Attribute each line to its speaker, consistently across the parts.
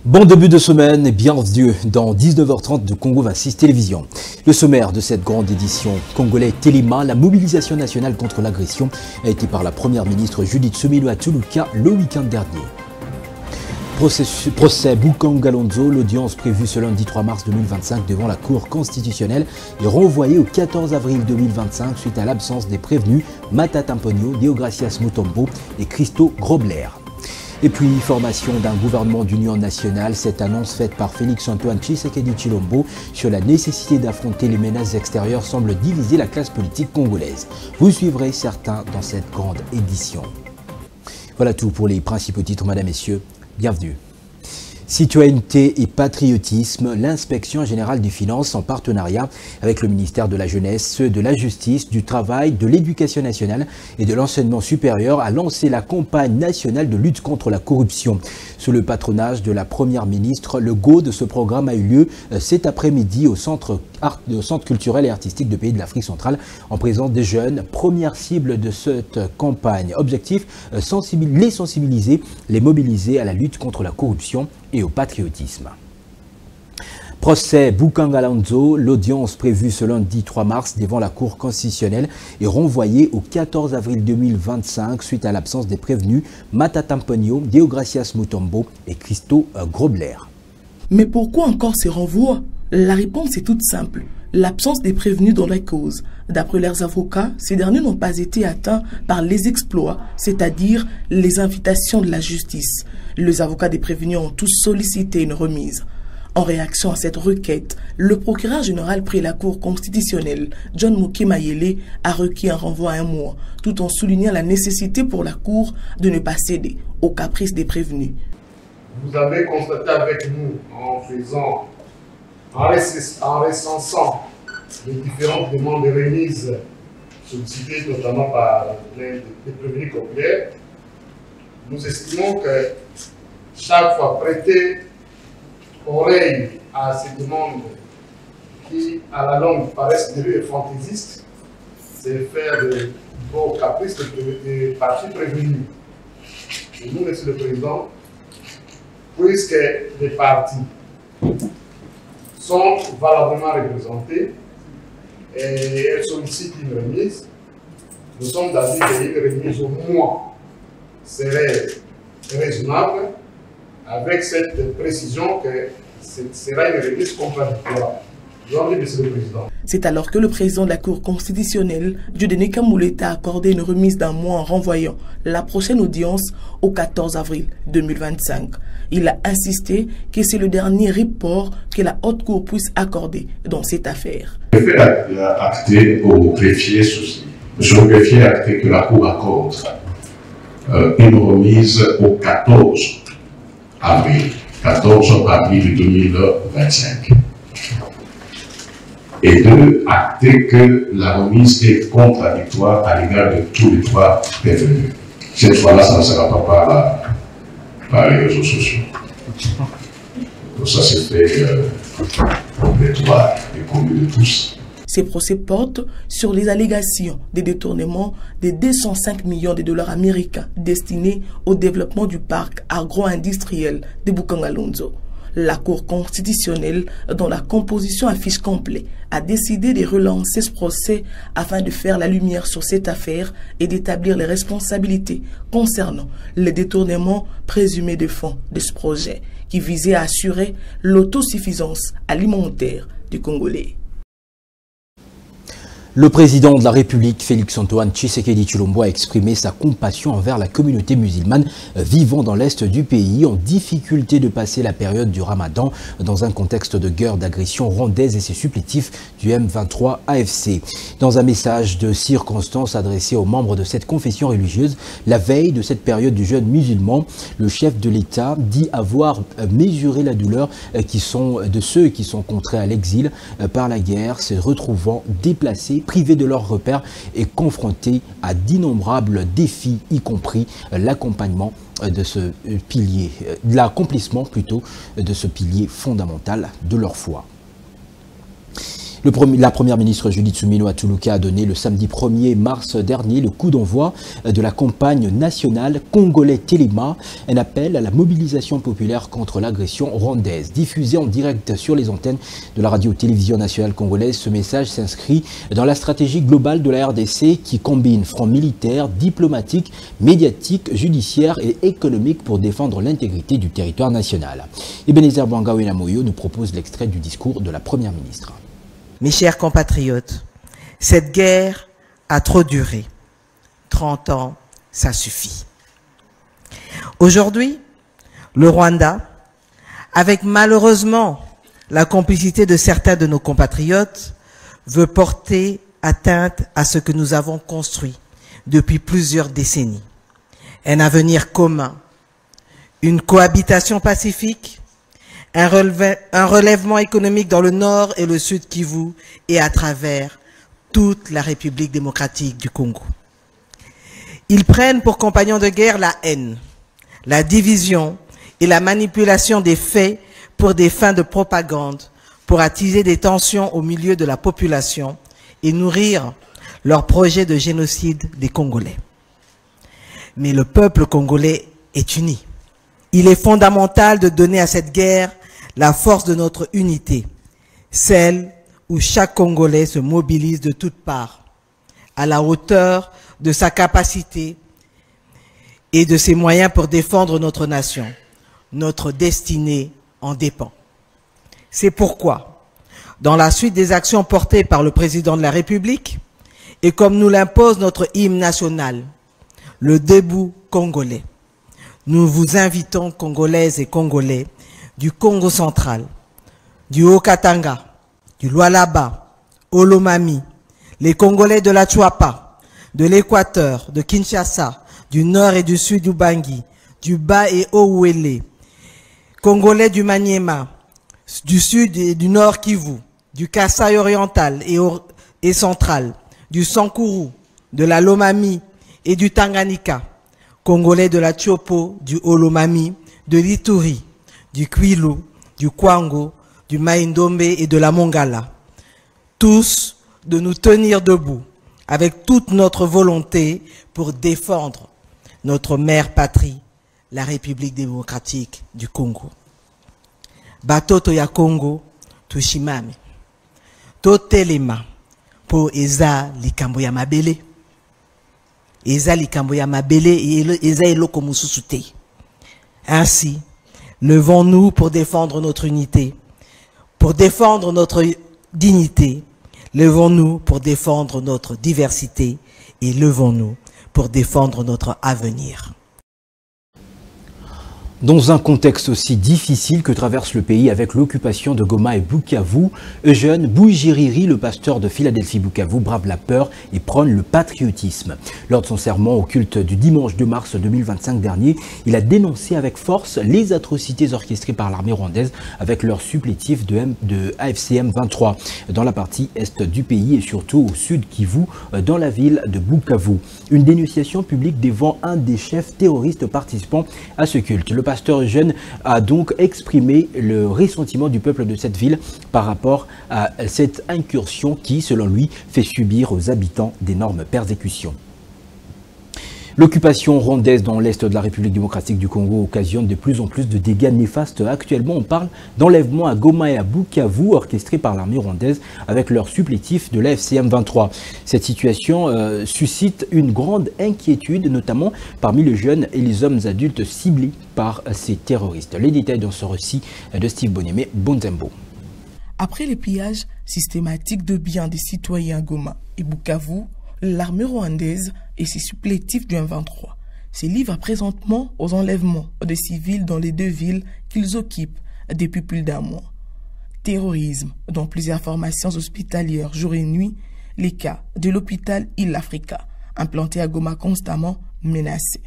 Speaker 1: Bon début de semaine et bienvenue dans 19h30 de Congo 26 Télévision. Le sommaire de cette grande édition congolais Télima, la mobilisation nationale contre l'agression a été par la première ministre Judith Suminwa Tshilukya le week-end dernier. Procès Bukanga Lonzo, l'audience prévue ce lundi 3 mars 2025 devant la Cour constitutionnelle est renvoyée au 14 avril 2025 suite à l'absence des prévenus Matata Mponyo, Deogracias Mutombo et Christo Grobler. Et puis, formation d'un gouvernement d'union nationale, cette annonce faite par Félix-Antoine Tshisekedi Tshilombo sur la nécessité d'affronter les menaces extérieures semble diviser la classe politique congolaise. Vous suivrez certains dans cette grande édition. Voilà tout pour les principaux titres, mesdames, messieurs. Bienvenue. Citoyenneté et patriotisme, l'inspection générale des finances en partenariat avec le ministère de la Jeunesse, de la Justice, du Travail, de l'Éducation nationale et de l'Enseignement supérieur a lancé la campagne nationale de lutte contre la corruption. Sous le patronage de la Première ministre, le go de ce programme a eu lieu cet après-midi au Centre culturel et artistique de Pays de l'Afrique centrale en présence des jeunes, première cible de cette campagne. Objectif, les sensibiliser, les mobiliser à la lutte contre la corruption et au patriotisme. Procès Bukanga Lonzo, l'audience prévue ce lundi 3 mars devant la Cour constitutionnelle est renvoyée au 14 avril 2025 suite à l'absence des prévenus Matata Mponyo, Deogracias Mutombo et Christo Grobler.
Speaker 2: Mais pourquoi encore ces renvois? La réponse est toute simple. L'absence des prévenus dans la cause. D'après leurs avocats, ces derniers n'ont pas été atteints par les exploits, c'est-à-dire les invitations de la justice. Les avocats des prévenus ont tous sollicité une remise. En réaction à cette requête, le procureur général près la Cour constitutionnelle, John Mukemayele, a requis un renvoi à un mois, tout en soulignant la nécessité pour la Cour de ne pas céder aux caprices des prévenus.
Speaker 3: Vous avez constaté avec nous, en recensant les différentes demandes de remise sollicitées notamment par les prévenus populaires, nous estimons que chaque fois prêter oreille à ces demandes qui, à la longue, paraissent devenues fantaisistes, c'est faire de beaux caprices des partis prévenus. Et nous, Monsieur le Président, puisque les partis sont valablement représentés et elles sollicitent une remise, nous sommes d'avis qu'une remise au moins serait raisonnable, avec cette précision que ce sera une remise contradictoire. Monsieur le Président.
Speaker 2: C'est alors que le président de la Cour constitutionnelle, Dieudonné Kambouleta, a accordé une remise d'un mois en renvoyant la prochaine audience au 14 avril 2025. Il a insisté que c'est le dernier report que la Haute Cour puisse accorder dans cette affaire.
Speaker 4: Le fait acté au greffier, monsieur le greffier a acté que la Cour accorde une remise au 14 avril 2025. Et deux, acter que la remise est contradictoire à l'égard de tous les trois prévenus. Cette fois-là, ça ne sera pas par les réseaux sociaux. Donc ça, c'est fait les trois et connu de tous.
Speaker 2: Ces procès portent sur les allégations des détournements de 205 millions de dollars américains destinés au développement du parc agro-industriel de Bukanga Lonzo. La Cour constitutionnelle, dont la composition affiche complet, a décidé de relancer ce procès afin de faire la lumière sur cette affaire et d'établir les responsabilités concernant les détournements présumés de fonds de ce projet qui visait à assurer l'autosuffisance alimentaire du Congolais.
Speaker 1: Le président de la République, Félix-Antoine Tshisekedi Tshilombo, a exprimé sa compassion envers la communauté musulmane vivant dans l'est du pays, en difficulté de passer la période du Ramadan dans un contexte de guerre d'agression rwandaise et ses supplétifs du M23 AFC. Dans un message de circonstance adressé aux membres de cette confession religieuse, la veille de cette période du jeûne musulman, le chef de l'État dit avoir mesuré la douleur de ceux qui sont contraints à l'exil par la guerre, se retrouvant déplacés, privés de leurs repères et confrontés à d'innombrables défis, y compris l'accompagnement de ce pilier, l'accomplissement plutôt de ce pilier fondamental de leur foi. La première ministre Judith Suminwa Tuluka a donné le samedi 1er mars dernier le coup d'envoi de la campagne nationale Congolais Telema, un appel à la mobilisation populaire contre l'agression rwandaise. Diffusé en direct sur les antennes de la radio-télévision nationale congolaise, ce message s'inscrit dans la stratégie globale de la RDC qui combine front militaire, diplomatique, médiatique, judiciaire et économique pour défendre l'intégrité du territoire national. Ebenezer Bwangawe Moyo nous propose l'extrait du discours de la première ministre.
Speaker 5: Mes chers compatriotes, cette guerre a trop duré. 30 ans, ça suffit. Aujourd'hui, le Rwanda, avec malheureusement la complicité de certains de nos compatriotes, veut porter atteinte à ce que nous avons construit depuis plusieurs décennies. Un avenir commun, une cohabitation pacifique, un relèvement économique dans le nord et le sud Kivu et à travers toute la République démocratique du Congo. Ils prennent pour compagnons de guerre la haine, la division et la manipulation des faits pour des fins de propagande, pour attiser des tensions au milieu de la population et nourrir leur projet de génocide des Congolais. Mais le peuple congolais est uni. Il est fondamental de donner à cette guerre la force de notre unité, celle où chaque Congolais se mobilise de toutes parts, à la hauteur de sa capacité et de ses moyens pour défendre notre nation. Notre destinée en dépend. C'est pourquoi, dans la suite des actions portées par le président de la République, et comme nous l'impose notre hymne national, le debout congolais, nous vous invitons, Congolaises et Congolais, du Congo central, du Haut-Katanga, du Lualaba, Olomami, les Congolais de la Chuapa, de l'Équateur, de Kinshasa, du nord et du sud du Bangui, du Bas et Haut-Ouélé, Congolais du Maniema, du sud et du nord Kivu, du Kasaï oriental et central, du Sankuru, de la Lomami et du Tanganyika, Congolais de la Tchopo, du Olomami, de l'Ituri, du Kwilu, du Kwango, du Maïndombe et de la Mongala. Tous de nous tenir debout avec toute notre volonté pour défendre notre mère patrie, la République démocratique du Congo. Batoto ya Congo, tushimame. Totelema po eza likambo ya mabele. Eza likambo ya mabele et eza eloko mususu te. Ainsi, levons-nous pour défendre notre unité, pour défendre notre dignité. Levons-nous pour défendre notre diversité et levons-nous pour défendre notre avenir.
Speaker 1: Dans un contexte aussi difficile que traverse le pays avec l'occupation de Goma et Bukavu, Eugène Boujiriri, le pasteur de Philadelphie-Bukavu, brave la peur et prône le patriotisme. Lors de son sermon au culte du dimanche 2 mars 2025 dernier, il a dénoncé avec force les atrocités orchestrées par l'armée rwandaise avec leur supplétif de AFCM 23 dans la partie est du pays et surtout au sud Kivu, dans la ville de Bukavu. Une dénonciation publique devant un des chefs terroristes participants à ce culte. Le pasteur Eugène a donc exprimé le ressentiment du peuple de cette ville par rapport à cette incursion qui, selon lui, fait subir aux habitants d'énormes persécutions. L'occupation rwandaise dans l'est de la République démocratique du Congo occasionne de plus en plus de dégâts néfastes. Actuellement, on parle d'enlèvements à Goma et à Bukavu orchestrés par l'armée rwandaise avec leur supplétif de l'AFCM 23. Cette situation suscite une grande inquiétude, notamment parmi les jeunes et les hommes adultes ciblés par ces terroristes. Les détails dans ce récit de Steve Bonémé Bonzembo.
Speaker 2: Après les pillages systématiques de biens des citoyens à Goma et Bukavu, l'armée rwandaise et ses supplétifs du M23 se livrent présentement aux enlèvements de civils dans les deux villes qu'ils occupent depuis plus d'un mois. Terrorisme dans plusieurs formations hospitalières jour et nuit, les cas de l'hôpital Il Africa, implanté à Goma constamment menacés.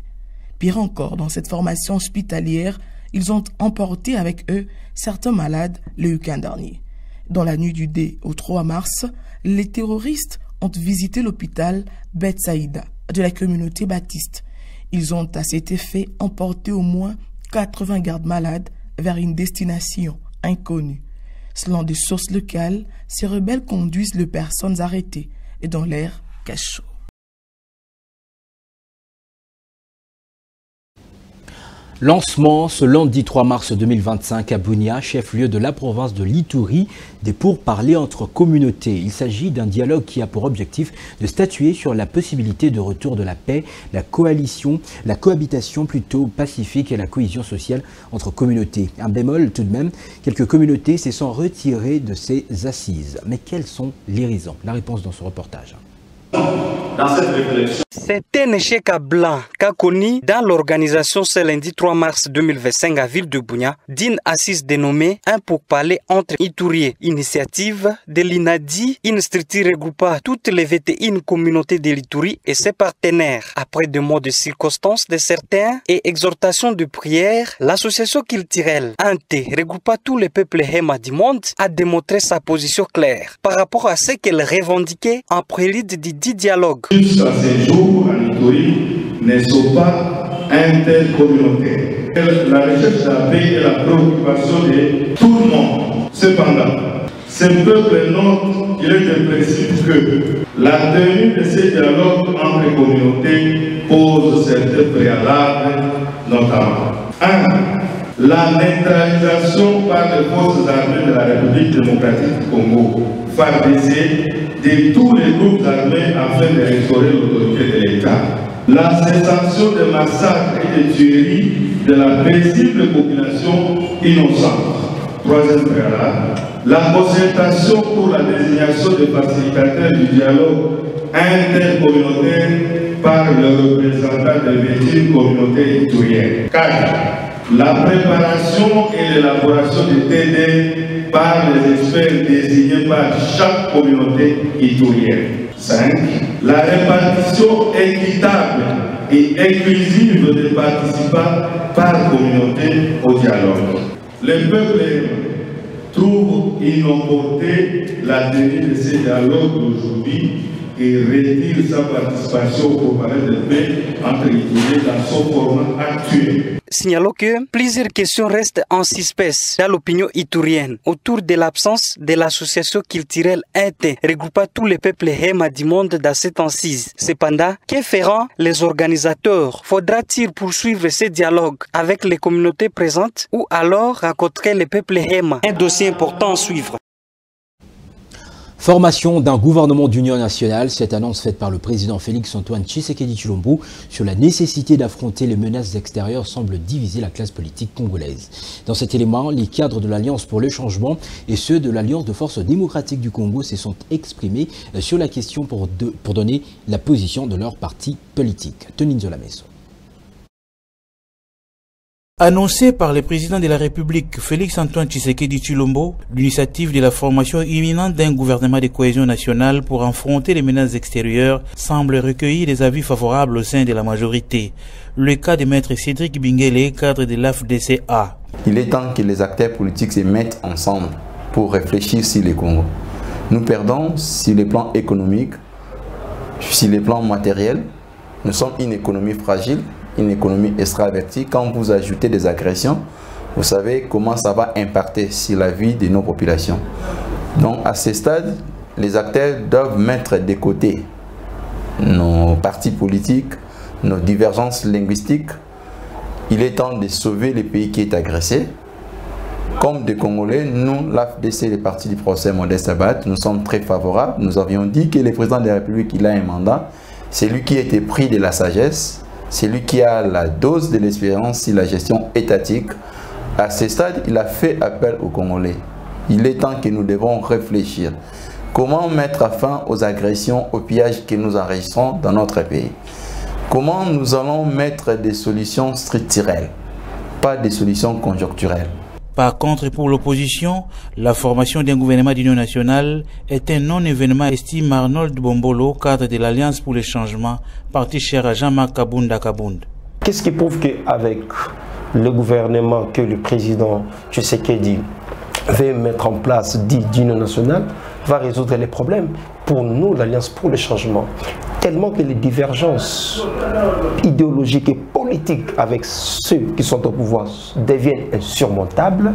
Speaker 2: Pire encore, dans cette formation hospitalière, ils ont emporté avec eux certains malades le week-end dernier. Dans la nuit du 2 au 3 mars, les terroristes ont visité l'hôpital Betsaïda de la communauté baptiste. Ils ont à cet effet emporté au moins 80 gardes malades vers une destination inconnue. Selon des sources locales, ces rebelles conduisent les personnes arrêtées et dans l'air cachot.
Speaker 1: Lancement ce lundi 3 mars 2025 à Bunia, chef-lieu de la province de l'Ituri, des pourparlers entre communautés. Il s'agit d'un dialogue qui a pour objectif de statuer sur la possibilité de retour de la paix, la cohabitation plutôt pacifique et la cohésion sociale entre communautés. Un bémol tout de même, quelques communautés se sont retirées de ces assises. Mais quelles sont les raisons? La réponse dans ce reportage.
Speaker 6: Dans cette réflexion,
Speaker 7: c'est un échec à blanc qu'a connu dans l'organisation ce lundi 3 mars 2025 à Ville de Bunia d'une assise dénommée Un pourparler entre Ituriens. Initiative de l'INADI, une structure regroupant toutes les 21 communautés de l'Ituri et ses partenaires. Après 2 mois de circonstances de certains et exhortations de prière, l'association culturelle Ante, regroupant tous les peuples Hema du monde, a démontré sa position claire par rapport à ce qu'elle revendiquait en prélude du dialogue.
Speaker 6: Jusqu'à ces jours, en Ituri, ne sont pas intercommunautaires. La recherche de la paix est la préoccupation de tout le monde. Cependant, ce peuple note qu'il est imprécis que la tenue de ces dialogues entre communautés pose certains préalables, notamment 1. La neutralisation par les forces armées de la République démocratique du Congo, FARDC, de tous les groupes armés afin de restaurer l'autorité de l'État. La cessation des massacres et des tueries de la paisible population innocente. 3e préalable, la concertation pour la désignation des facilitateurs du dialogue intercommunautaire par le représentant des 21 communautés ituriennes. 4. La préparation et l'élaboration des TD par les experts désignés par chaque communauté iturienne. 5. La répartition équitable et inclusive des participants par communauté au dialogue. Le peuple trouve inopportune la tenue de ces dialogues d'aujourd'hui et retire sa participation au pourparlers de paix entre Ituri dans son format actuel.
Speaker 7: Signalons que plusieurs questions restent en suspens dans l'opinion iturienne autour de l'absence de l'association culturelle Ante, regroupant tous les peuples Hema du monde dans cette assise. Cependant, que feront les organisateurs? Faudra-t-il poursuivre ces dialogues avec les communautés présentes ou alors rencontrer les peuples Hema? Un dossier important à suivre.
Speaker 1: Formation d'un gouvernement d'union nationale, cette annonce faite par le président Félix-Antoine Tshisekedi Tshilombo sur la nécessité d'affronter les menaces extérieures semble diviser la classe politique congolaise. Dans cet élément, les cadres de l'Alliance pour le changement et ceux de l'Alliance de forces démocratiques du Congo se sont exprimés sur la question pour donner la position de leur parti politique. Teninzo Lameso.
Speaker 8: Annoncé par le président de la République, Félix-Antoine Tshisekedi Tshilombo, l'initiative de la formation imminente d'un gouvernement de cohésion nationale pour affronter les menaces extérieures semble recueillir des avis favorables au sein de la majorité. Le cas de maître Cédric Bingele, cadre de l'AFDCA.
Speaker 9: Il est temps que les acteurs politiques se mettent ensemble pour réfléchir sur le Congo. Nous perdons sur les plans économiques, sur les plans matériels. Nous sommes une économie fragile, une économie extravertie. Quand vous ajoutez des agressions, vous savez comment ça va impacter sur la vie de nos populations. Donc à ce stade, les acteurs doivent mettre de côté nos partis politiques, nos divergences linguistiques. Il est temps de sauver le pays qui est agressé. Comme des Congolais, nous, l'AFDC, les partis du procès Modeste Abat, nous sommes très favorables. Nous avions dit que le président de la République, il a un mandat. C'est lui qui a été pris de la sagesse. C'est lui qui a la dose de l'expérience sur la gestion étatique. À ce stade, il a fait appel aux Congolais. Il est temps que nous devons réfléchir. Comment mettre fin aux agressions, aux pillages que nous enregistrons dans notre pays? Comment nous allons mettre des solutions structurelles, pas des solutions conjoncturelles?
Speaker 8: Par contre, pour l'opposition, la formation d'un gouvernement d'union nationale est un non-événement, estime Arnold Bombolo, cadre de l'Alliance pour le changement, parti cher à Jean-Marc Kabunda Kabund.
Speaker 10: Qu'est-ce qui prouve qu'avec le gouvernement que le président Tshisekedi veut mettre en place, dit d'union nationale, va résoudre les problèmes? Pour nous, l'Alliance pour le changement, tellement que les divergences idéologiques et politiques avec ceux qui sont au pouvoir deviennent insurmontables,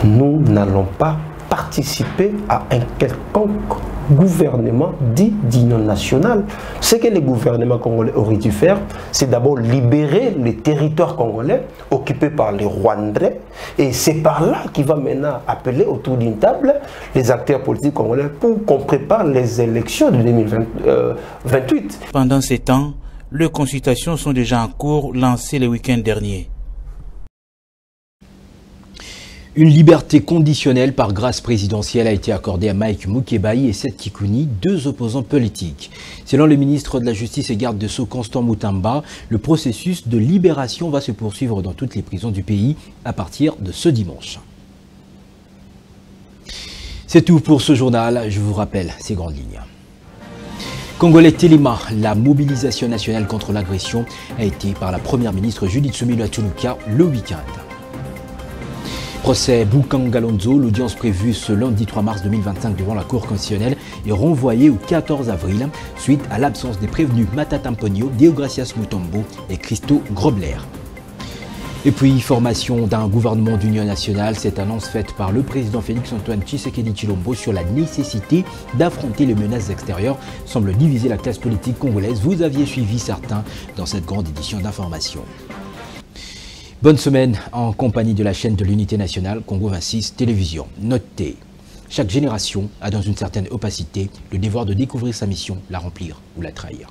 Speaker 10: nous n'allons pas participer à un quelconque gouvernement dit d'union nationale. Ce que les gouvernements congolais auraient dû faire, c'est d'abord libérer les territoires congolais occupés par les Rwandais, et c'est par là qu'il va maintenant appeler autour d'une table les acteurs politiques congolais pour qu'on prépare les élections de 2028.
Speaker 8: Pendant ces temps, les consultations sont déjà en cours, lancées le week-end dernier.
Speaker 1: Une liberté conditionnelle par grâce présidentielle a été accordée à Mike Mukebai et Seth Kikouni, deux opposants politiques. Selon le ministre de la Justice et garde de Sceaux Constant Moutamba, le processus de libération va se poursuivre dans toutes les prisons du pays à partir de ce dimanche. C'est tout pour ce journal. Je vous rappelle ces grandes lignes. Congolais Télima, la mobilisation nationale contre l'agression a été par la première ministre Judith Suminwa Tsholuka le week-end. Procès Boukangalonzo, l'audience prévue ce lundi 3 mars 2025 devant la Cour constitutionnelle est renvoyée au 14 avril suite à l'absence des prévenus Matata Mponyo, Deogracias Mutombo et Christo Grobler. Et puis, formation d'un gouvernement d'union nationale, cette annonce faite par le président Félix-Antoine Tshisekedi Tshilombo sur la nécessité d'affronter les menaces extérieures semble diviser la classe politique congolaise. Vous aviez suivi certains dans cette grande édition d'information. Bonne semaine en compagnie de la chaîne de l'unité nationale Congo 26 Télévision. Notez, chaque génération a dans une certaine opacité le devoir de découvrir sa mission, la remplir ou la trahir.